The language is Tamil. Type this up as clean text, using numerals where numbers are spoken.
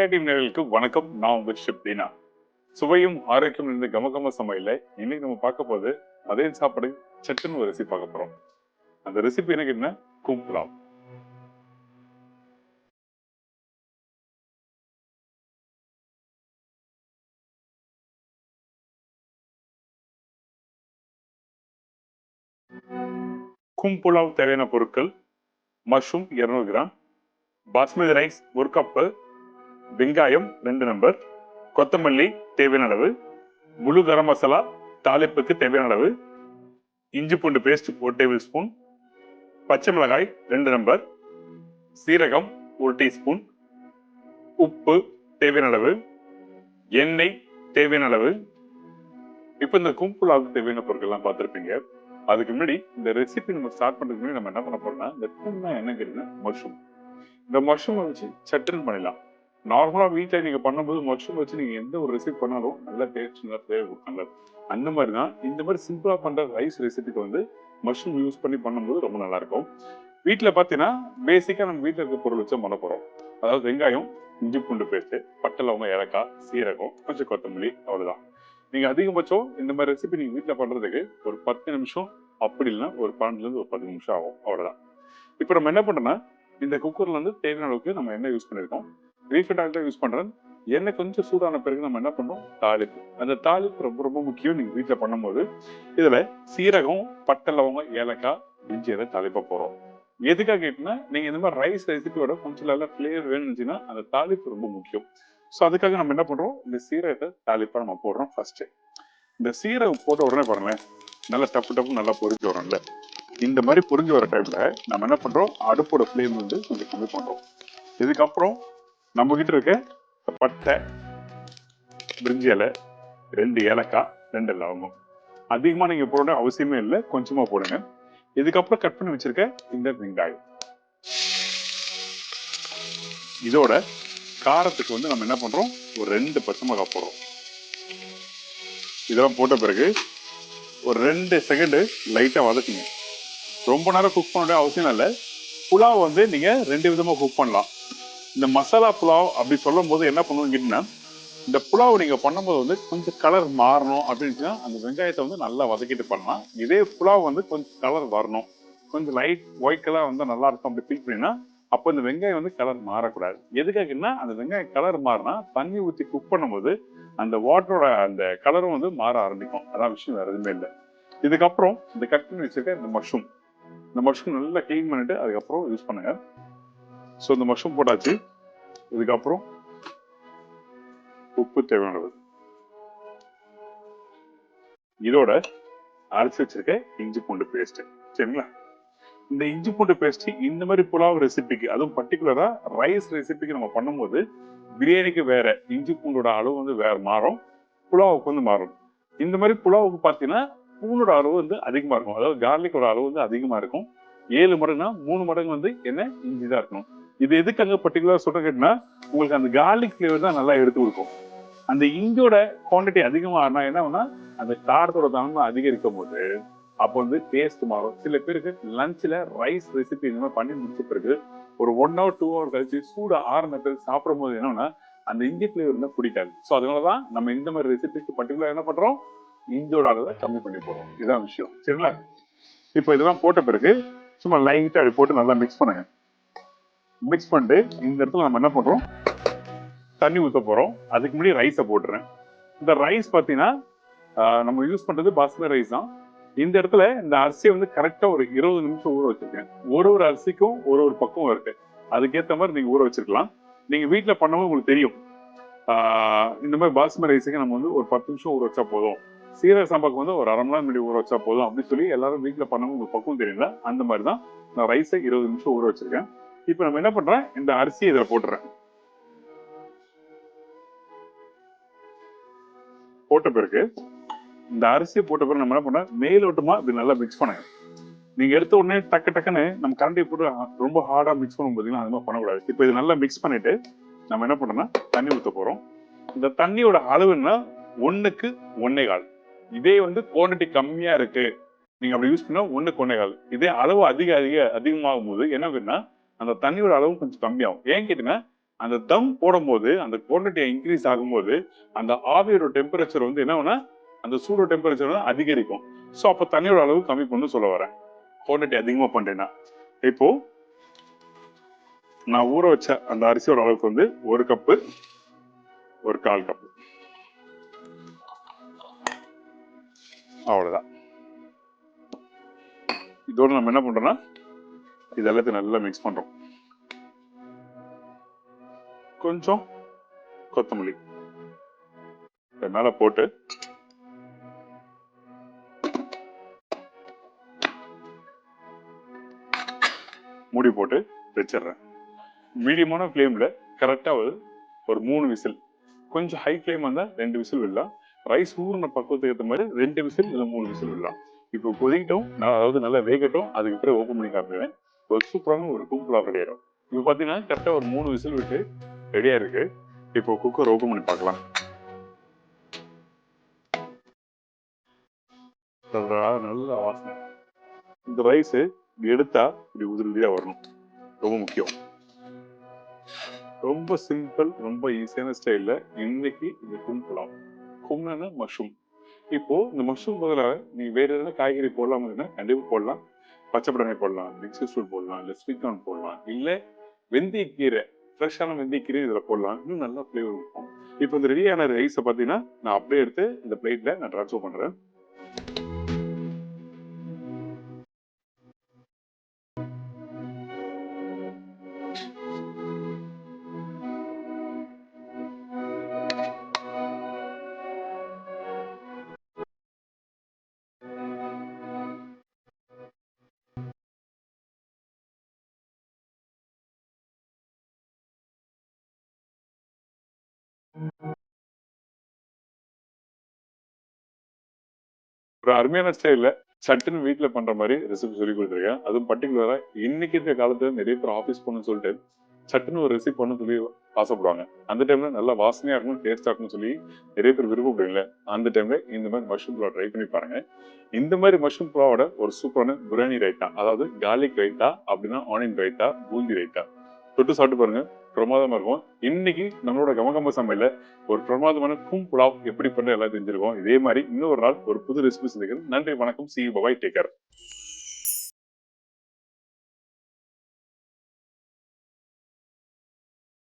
கேடி நேயர்களுக்கு வணக்கம். நான் உங்க ஷெஃப் தீனா. சுவையும் ஆரோக்கியம் இருந்த கமகம சமையல இன்னைக்கு நம்ம பார்க்க போது அதே சாப்பாடு சட்டுன்னு ஒரு ரெசிபி பார்க்க போறோம். அந்த ரெசிபி எனக்கு என்ன? கும்புலாவ். கும்புலாவ் தேவையான பொருட்கள்: mushroom 200 gram, basmati rice 1 cup, வெங்காயம் 2 நம்பர், கொத்தமல்லி தேவையான அளவு, முழு கரம் மசாலா தாளிப்புக்கு தேவையான அளவு, இஞ்சி பூண்டு பேஸ்ட் 1 டேபிள் ஸ்பூன், பச்சை மிளகாய் 2 நம்பர், சீரகம் 1 டீஸ்பூன், உப்பு தேவையான அளவு, எண்ணெய் தேவையான அளவு. இப்போ இந்த கும்புலாவுக்கு தேவையான பொருட்கள்லாம் பார்த்துருப்பீங்க. அதுக்கு முன்னாடி இந்த ரெசிபி நம்ம ஸ்டார்ட் பண்றதுக்கு முன்னாடி நம்ம என்ன பண்ண போறோம்னா, இந்த கும்புனா என்னங்கிறது மஷ்ரூம். இந்த மஷ்ரூம் வச்சு சட்டுன்னு பண்ணிடலாம். நார்மலா வீட்டில் நீங்க பண்ணும்போது மஷ்ரூம் வச்சு நீங்க எந்த ஒரு ரெசிபி பண்ணாலும் நல்ல டேஸ்ட் நல்லா ஃபிளேவர் நல்லது. அந்த மாதிரி தான் இந்த மாதிரி சிம்பிளா பண்ற ரைஸ் ரெசிபிக்கு வந்து மஷ்ரூம் யூஸ் பண்ணி பண்ணும்போது ரொம்ப நல்லா இருக்கும். வீட்டில் பார்த்தீங்கன்னா பேசிக்கா நம்ம வீட்டில் இருக்க பொருள் வச்சு பண்ண போறோம். அதாவது வெங்காயம், இஞ்சி பூண்டு பேஸ்ட், பட்டை லவங்கம், ஏலக்காய், சீரகம், கொஞ்சம் கொத்தமல்லி, அவ்வளவுதான். நீங்க அதிகபட்சம் இந்த மாதிரி ரெசிபி நீங்க வீட்டில் பண்றதுக்கு ஒரு 10 நிமிஷம், அப்படி இல்லைன்னா ஒரு 12 இருந்து ஒரு 10 நிமிஷம் ஆகும், அவ்வளவுதான். இப்போ நம்ம என்ன பண்றோம்னா, இந்த குக்கர்ல வந்து தேவையான அளவுக்கு நம்ம எண்ணெய் யூஸ் பண்ணிருக்கோம். ரீஃபைண்ட் ஆயில் தான் யூஸ் பண்றேன். எண்ணெய் கொஞ்சம் சூடான பிறகு நம்ம என்ன பண்றோம், தாளிப்பு. அந்த தாளிப்பு ரொம்ப ரொம்ப முக்கியம் நீங்க வீட்டில் பண்ணும்போது. இதுல சீரகம், பட்டை லவங்கம், ஏலக்காய், இஞ்சியை தாளிப்பா போறோம். எதுக்காக கேட்டீங்கன்னா, நீங்க இந்த மாதிரி ரைஸ் ரெசிபியோட கொஞ்சம் நல்ல ஃபிளேவர் வேணும்னுச்சுன்னா அந்த தாளிப்பு ரொம்ப முக்கியம். ஸோ அதுக்காக நம்ம என்ன பண்றோம், இந்த சீரகத்தை தாளிப்பா நம்ம போடுறோம். ஃபர்ஸ்ட் இந்த சீரகம் போட்ட உடனே பாருங்களேன், நல்லா டப்பு டப்பு நல்லா பொரிஞ்சு வரும்ல. இந்த மாதிரி பொரிஞ்சு வர டைம்ல நம்ம என்ன பண்றோம், அடுப்போட ஃபிளேம் வந்து கொஞ்சம் கம்மி பண்றோம். இதுக்கப்புறம் நம்ம கிட்ட இருக்க பட்டை, பிரிஞ்சி இலை, 2 ஏலக்காய், 2 லவங்கம். அதிகமா நீங்க போட அவசியமே இல்லை, கொஞ்சமா போடுங்க. இதுக்கப்புறம் கட் பண்ணி வச்சிருக்க இந்த வெங்காயம். இதோட காரத்துக்கு வந்து நம்ம என்ன பண்றோம், ஒரு 2 பச்சை மிளகாய் போடுறோம். இதெல்லாம் போட்ட பிறகு ஒரு 2 செகண்ட் லைட்டா வதக்குங்க. ரொம்ப நேரம் குக் பண்ண வேண்டிய அவசியம் இல்லை. புலாவ் வந்து நீங்க 2 விதமா குக் பண்ணலாம். இந்த மசாலா புலாவ் அப்படி சொல்லும் போது என்ன பண்ணுவோம் கேட்டீங்கன்னா, இந்த புலாவ் நீங்க பண்ணும்போது வந்து கொஞ்சம் கலர் மாறணும் அப்படின்னா அந்த வெங்காயத்தை வந்து நல்லா வதக்கிட்டு பண்ணலாம். இதே புலாவ் வந்து கொஞ்சம் கலர் வரணும், கொஞ்சம் லைட் ஒயிட் கலர் வந்து நல்லா இருக்கும் அப்படி ஃபீல் பண்ணினா, அப்போ இந்த வெங்காயம் வந்து கலர் மாறக்கூடாது. எதுக்காகன்னா, அந்த வெங்காயம் கலர் மாறினா தண்ணி ஊற்றி குக் பண்ணும்போது அந்த வாட்டரோட அந்த கலரும் வந்து மாற ஆரம்பிக்கும். அதான் விஷயம், வேற எதுவுமே இல்லை. இதுக்கப்புறம் இந்த கட் பண்ணி வச்சிருக்க இந்த மஷ்ரூம் நல்லா கிளீன் பண்ணிட்டு அதுக்கப்புறம் யூஸ் பண்ணுங்க. ஸோ இந்த மஷ்ரூம் போட்டாச்சு. இதுக்கப்புறம் உப்பு தேவையானது. இதோட அரைச்சு வச்சிருக்க இஞ்சி பூண்டு பேஸ்ட். சரிங்களா? இந்த இஞ்சி பூண்டு பேஸ்ட் இந்த மாதிரி புலாவ் ரெசிபிக்கு, அதுவும் பர்டிகுலரா ரைஸ் ரெசிபிக்கு நம்ம பண்ணும்போது பிரியாணிக்கு வேற இஞ்சி பூண்டோட அளவு வந்து வேற மாறும், புலாவுக்கு வந்து மாறும். இந்த மாதிரி புலாவுக்கு பார்த்தீங்கன்னா பூண்டோட அளவு வந்து அதிகமா இருக்கும். அதாவது கார்லிக்கோட அளவு வந்து அதிகமா இருக்கும். 7 மடங்குனா 3 மடங்கு வந்து என்ன, இஞ்சி தான் இருக்கணும். இது எதுக்காக பர்டிகுலரா சொல்ற கேட்டீங்கன்னா, உங்களுக்கு அந்த கார்லிக் ஃபிளேவர் தான் நல்லா எடுத்து கொடுக்கும். அந்த இஞ்சோட குவான்டிட்டி அதிகமானா என்ன ஆகும்னா, அந்த காரத்தோட தன்மை அதிகரிக்கும் போது அப்போ வந்து டேஸ்ட் மாறும். சில பேருக்கு லஞ்ச்ல ரைஸ் ரெசிபி இந்த மாதிரி பண்ணி முடிச்ச பிறகு ஒரு 1 hour 2 hour கழிச்சு சூடு ஆறுன பிறகு சாப்பிடும் போது என்னன்னா அந்த இஞ்சி ஃபிளேவர் தான் பிடிக்காது. ஸோ அதனாலதான் நம்ம இந்த மாதிரி ரெசிபிக்கு பர்டிகுலர் என்ன பண்றோம், இஞ்சோட அளவை கம்மி பண்ணி போறோம். இதுதான் விஷயம். சரிங்களா? இப்போ இதெல்லாம் போட்ட பிறகு சும்மா லைட்டா அப்படி போட்டு நல்லா மிக்ஸ் பண்ணுங்க. மிக்ஸ் பண்ணிட்டு இந்த இடத்துல நம்ம என்ன பண்றோம், தண்ணி ஊற்ற போறோம். அதுக்கு முன்னாடி ரைஸை போட்டுறேன். இந்த ரைஸ் பார்த்தீங்கன்னா நம்ம யூஸ் பண்றது பாஸ்மதி ரைஸ் தான். இந்த இடத்துல இந்த அரிசியை வந்து கரெக்டா ஒரு 20 நிமிஷம் ஊற வச்சிருக்கேன். ஒரு அரிசிக்கும் ஒரு பக்கம் இருக்கு. அதுக்கேற்ற மாதிரி நீங்க ஊற வச்சிருக்கலாம். நீங்க வீட்டுல பண்ணும்போது உங்களுக்கு தெரியும், இந்த மாதிரி பாஸ்மதி ரைஸுக்கு நம்ம வந்து ஒரு 10 நிமிஷம் ஊற வச்சா போதும், சீரக சம்பாக்கு வந்து ஒரு 1/2 மணி நேரம் முன்னாடி ஊற வச்சா போதும் அப்படின்னு சொல்லி எல்லாரும் வீட்டுல பண்ணும்போது உங்களுக்கு பக்கம் தெரியல. அந்த மாதிரி தான் நான் ரைஸை 20 நிமிஷம் ஊற வச்சிருக்கேன். இப்போ நம்ம என்ன பண்றேன், இந்த அரிசியை இதில் போட்டுறேன். போட்ட பிறகு இந்த அரிசியை போட்ட பிறகு நம்ம என்ன பண்ண, மேலோட்டமா இப்படி நல்லா மிக்ஸ் பண்ணுங்க. நீங்க எடுத்த உடனே டக்குன்னு நம்ம கரண்டி போட்டு ரொம்ப ஹார்டா மிக்ஸ் பண்ணும் போதீங்கன்னா அது மாதிரி பண்ணக்கூடாது. இப்போ இது நல்லா மிக்ஸ் பண்ணிட்டு நம்ம என்ன பண்ணோம்னா தண்ணி ஊற்ற போறோம். இந்த தண்ணியோட அளவுன்னா 1க்கு 1.25. இதே வந்து குவான்டிட்டி கம்மியா இருக்கு, நீங்க அப்படி யூஸ் பண்ணா 1க்கு 1.25. இதே அளவு அதிகமாகும் போது என்ன ஆகுதுன்னா அந்த தண்ணியோட அளவு கொஞ்சம் கம்மியாகும். ஏன் கேட்டீங்கன்னா, அந்த தம் போடும்போது அந்த குவான்டிட்டி இன்க்ரீஸ் ஆகும்போது அந்த ஆவியோட டெம்பரேச்சர் வந்து என்ன அந்த சூடோட டெம்பரேச்சர் வந்து அதிகரிக்கும். ஸோ அப்போ தண்ணியோட அளவு கம்மி பண்ணு சொல்ல வரேன். குவான்டிட்டி அதிகமா பண்றேன்னா இப்போ நான் ஊற வச்ச அந்த அரிசியோட அளவுக்கு வந்து 1 கப்பு 1/4 கப்பு அவ்வளவுதான். இதோட நம்ம என்ன பண்றோம்னா இது எல்லாத்தையும் நல்லா மிக்ஸ் பண்றோம். கொஞ்சம் கொத்தமல்லி மேல போட்டு மூடி போட்டு வச்சிடுறேன். மீடியமான ஃப்ளேம்ல கரெக்டா ஒரு 3 விசில், கொஞ்சம் ஹை ஃப்ளேம் வந்தா 2 விசில் விடலாம். ரைஸ் ஊறின பக்குவத்துக்கு ஏற்ற மாதிரி 2 விசில் இல்லை 3 விசில் விடலாம். இப்போ கொதிக்கட்டும், நான் அதாவது நல்லா வேகட்டும், அதுக்கு பிறகு ஓப்பன் பண்ணி காட்டுவேன். ஒரு சூப்பரான ஒரு கும்பலாக ரெடி ஆயிடும். இப்போ பார்த்தீங்கன்னா கரெக்டாக ஒரு 3 விசில் விட்டு ரெடியா இருக்கு. இப்போ குக்கர் ஓப்பன் பண்ணி பார்க்கலாம். நல்ல வாசனை. இந்த ரைஸ் எடுத்தா இப்படி உதிரியா வரணும், ரொம்ப முக்கியம். ரொம்ப சிம்பிள், ரொம்ப ஈஸியான ஸ்டைல்ல இன்னைக்கு இந்த கும்பலாம் கும்னா மஷ்ரூம். இப்போ இந்த மஷ்ரூம் பதிலாக நீ வேற எதனா காய்கறி போடலாம், கண்டிப்பா போடலாம். பச்சை பட்டாணி போடலாம், மிக்ஸி சூட் போடலாம், இல்ல ஸ்வீட் கார்ன் போடலாம், இல்ல வெந்தயக்கீரை, ஃப்ரெஷ்ஷான வெந்தயக்கீரை இதுல போடலாம். இன்னும் நல்லா ஃபிளேவர் இருக்கும். இப்போ இந்த ரெடியான ரைஸை பார்த்தீங்கன்னா நான் அப்படியே எடுத்து இந்த பிளேட்ல நான் ட்ரான்ஸ்ஃபர் பண்றேன். ஒரு அருமையான ஸ்டைல்ல சட்டுன்னு வீட்டுல பண்ற மாதிரி ரெசிபி சொல்லி கொடுத்துருக்கேன். அதுவும் பர்டிகுலரா இன்னைக்கு இருக்க காலத்துல நிறைய பேர் ஆஃபீஸ் போகணும்னு சொல்லிட்டு சட்டுன்னு ஒரு ரெசிபி பண்ண சொல்லி ஆசைப்படுவாங்க. அந்த டைம்ல நல்லா வாசனையா இருக்கணும், டேஸ்டா இருக்கணும்னு சொல்லி நிறைய பேர் விருப்பப்படுவீங்களே, அந்த டைம்ல இந்த மாதிரி மஷ்ரூம் புலாவ் ட்ரை பண்ணி பாருங்க. இந்த மாதிரி மஷ்ரூம் புலாவோட ஒரு சூப்பரான பிரியாணி ரைத்தா, அதாவது கார்லிக் ரைத்தா, அப்படின்னா ஆனியன் ரைத்தா, பூந்தி ரைத்தா தொட்டு சாப்பிட்டு பாருங்க, பிரமாதமா இருக்கும். இன்னைக்கு நம்மளோட கமகம சமையல ஒரு பிரமாதமான புலாவ் எப்படி பண்ண எல்லாம் தெரிஞ்சிருக்கோம். இதே மாதிரி இன்னொரு நாள் ஒரு புது ரெசிபி சொல்லிக்கிறேன். நன்றி, வணக்கம், சி பாய், டேக் கேர்.